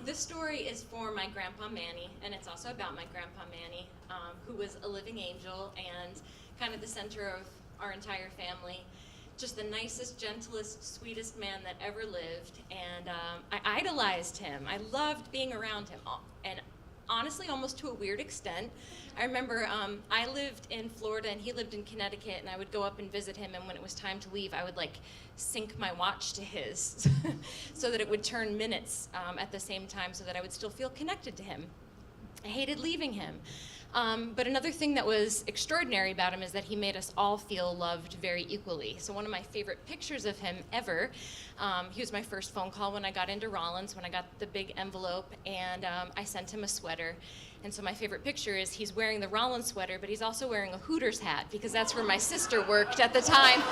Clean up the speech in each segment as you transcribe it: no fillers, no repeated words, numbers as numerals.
This story is for my grandpa Manny, and it's also about my grandpa Manny, who was a living angel and kind of the center of our entire family. Just the nicest, gentlest, sweetest man that ever lived, and I idolized him. I loved being around him, and honestly, almost to a weird extent. I remember I lived in Florida and he lived in Connecticut, and I would go up and visit him, and when it was time to leave, I would like sync my watch to his so that it would turn minutes at the same time so that I would still feel connected to him. I hated leaving him. But another thing that was extraordinary about him is that he made us all feel loved very equally. So one of my favorite pictures of him ever, he was my first phone call when I got into Rollins, when I got the big envelope, and I sent him a sweater. And so my favorite picture is he's wearing the Rollins sweater, but he's also wearing a Hooters hat, because that's where my sister worked at the time.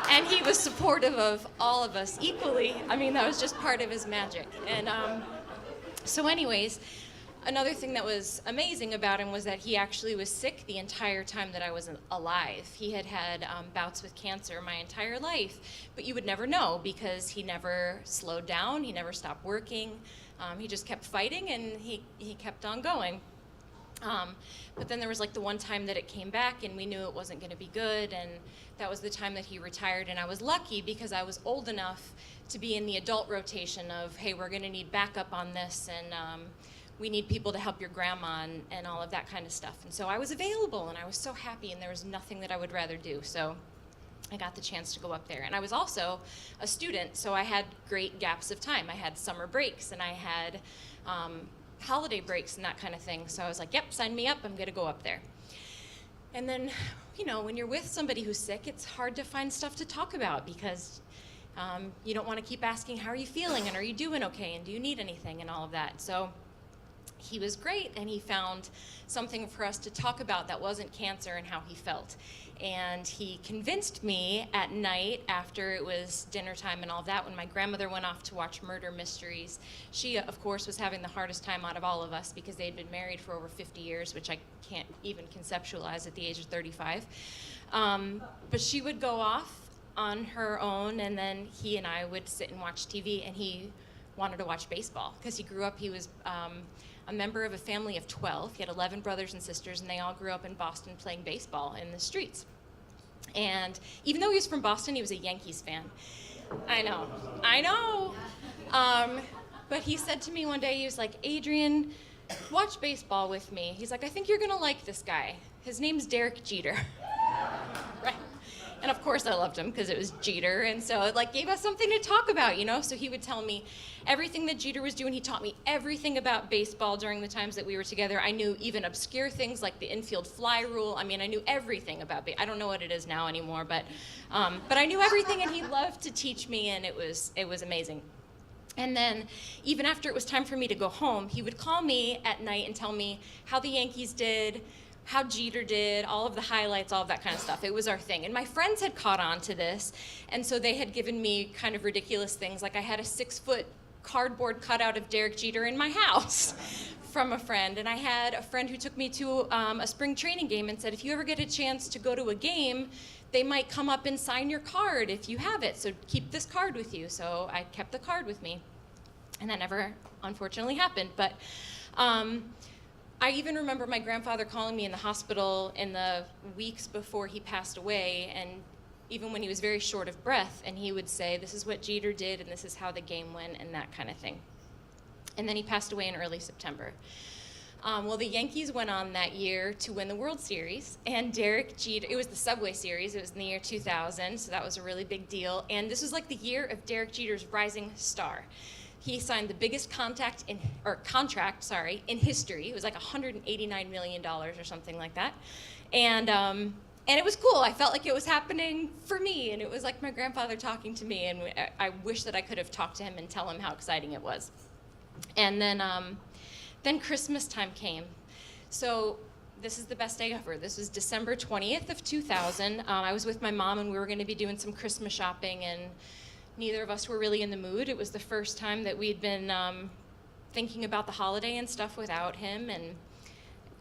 And he was supportive of all of us equally. I mean, that was just part of his magic. And so anyways, another thing that was amazing about him was that he actually was sick the entire time that I was alive. He had had bouts with cancer my entire life, but you would never know because he never slowed down, he never stopped working. He just kept fighting, and he kept on going. But then there was like the one time that it came back, and we knew it wasn't going to be good, and that was the time that he retired. And I was lucky because I was old enough to be in the adult rotation of, hey, we're going to need backup on this, and we need people to help your grandma and all of that kind of stuff. And so I was available, and I was so happy, and there was nothing that I would rather do. So I got the chance to go up there. And I was also a student, so I had great gaps of time. I had summer breaks, and I had holiday breaks and that kind of thing. So I was like, yep, sign me up, I'm gonna go up there. And then, you know, when you're with somebody who's sick, it's hard to find stuff to talk about because you don't want to keep asking, how are you feeling, and are you doing okay, and do you need anything, and all of that. So he was great, and he found something for us to talk about that wasn't cancer and how he felt. And he convinced me at night after it was dinner time and all of that, when my grandmother went off to watch murder mysteries. She, of course, was having the hardest time out of all of us because they had been married for over 50 years, which I can't even conceptualize at the age of 35. But she would go off on her own, and then he and I would sit and watch TV, and he wanted to watch baseball because he grew up, he was a member of a family of 12. He had 11 brothers and sisters, and they all grew up in Boston playing baseball in the streets. And even though he was from Boston, he was a Yankees fan. I know. But he said to me one day, he was like, Adrianne, watch baseball with me. He's like, I think you're gonna like this guy. His name's Derek Jeter. Right. And of course I loved him because it was Jeter, and so it like gave us something to talk about, you know? So he would tell me everything that Jeter was doing. He taught me everything about baseball during the times that we were together. I knew even obscure things like the infield fly rule. I mean, I knew everything about baseball. I don't know what it is now anymore, but I knew everything, and he loved to teach me, and it was amazing. And then even after it was time for me to go home, he would call me at night and tell me how the Yankees did, how Jeter did, all of the highlights, all of that kind of stuff. It was our thing. And my friends had caught on to this, and so they had given me kind of ridiculous things. Like I had a 6-foot cardboard cutout of Derek Jeter in my house from a friend. And I had a friend who took me to a spring training game and said, if you ever get a chance to go to a game, they might come up and sign your card if you have it. So keep this card with you. So I kept the card with me. And that never, unfortunately, happened. But I even remember my grandfather calling me in the hospital in the weeks before he passed away, and even when he was very short of breath, and he would say, this is what Jeter did, and this is how the game went, and that kind of thing. And then he passed away in early September. Well, the Yankees went on that year to win the World Series, and Derek Jeter, it was the Subway Series, it was in the year 2000, so that was a really big deal, and this was like the year of Derek Jeter's rising star. He signed the biggest contract in history. It was like $189 million or something like that. And it was cool. I felt like it was happening for me, and it was like my grandfather talking to me, and I wish that I could have talked to him and tell him how exciting it was. And then Christmas time came. So this is the best day ever. This was December 20th of 2000. I was with my mom, and we were gonna be doing some Christmas shopping, and neither of us were really in the mood. It was the first time that we'd been thinking about the holiday and stuff without him,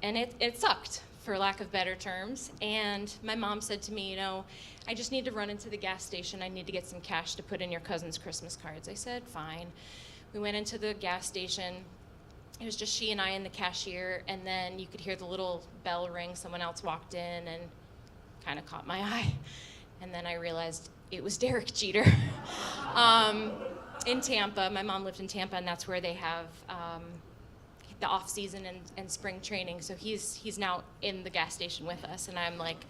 and it sucked, for lack of better terms. And my mom said to me, you know, I just need to run into the gas station. I need to get some cash to put in your cousin's Christmas cards. I said, fine. We went into the gas station. It was just she and I and the cashier, and then you could hear the little bell ring. Someone else walked in and kind of caught my eye. And then I realized it was Derek Jeter in Tampa. My mom lived in Tampa, and that's where they have the off season and spring training. So he's now in the gas station with us, and I'm like,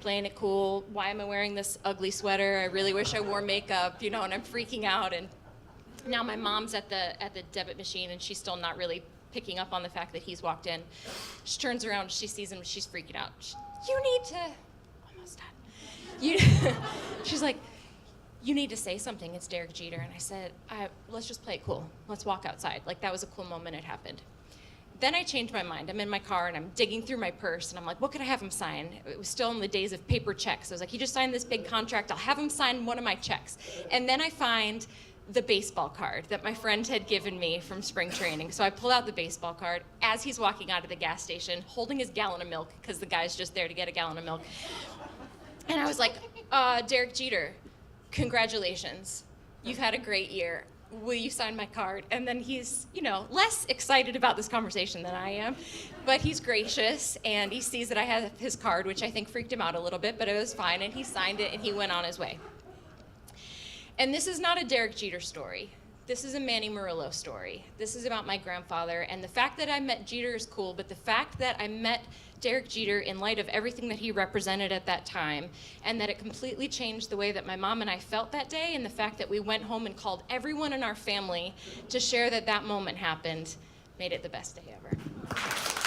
playing it cool. Why am I wearing this ugly sweater? I really wish I wore makeup, and I'm freaking out. And now my mom's at the debit machine, and she's still not really picking up on the fact that he's walked in. She turns around, she sees him, she's freaking out. You need to, almost done. She's like, you need to say something, it's Derek Jeter. And I said, let's just play it cool. Let's walk outside. Like, that was a cool moment, it happened. Then I changed my mind. I'm in my car and I'm digging through my purse and I'm like, what could I have him sign? It was still in the days of paper checks. I was like, he just signed this big contract, I'll have him sign one of my checks. And then I find the baseball card that my friend had given me from spring training. So I pull out the baseball card as he's walking out of the gas station, holding his gallon of milk, because the guy's just there to get a gallon of milk. And I was like, Derek Jeter, congratulations. You've had a great year. Will you sign my card? And then he's, less excited about this conversation than I am, but he's gracious, and he sees that I have his card, which I think freaked him out a little bit, but it was fine, and he signed it, and he went on his way. And this is not a Derek Jeter story. This is a Manny Murillo story. This is about my grandfather, and the fact that I met Jeter is cool, but the fact that I met Derek Jeter in light of everything that he represented at that time, and that it completely changed the way that my mom and I felt that day, and the fact that we went home and called everyone in our family to share that moment happened, made it the best day ever.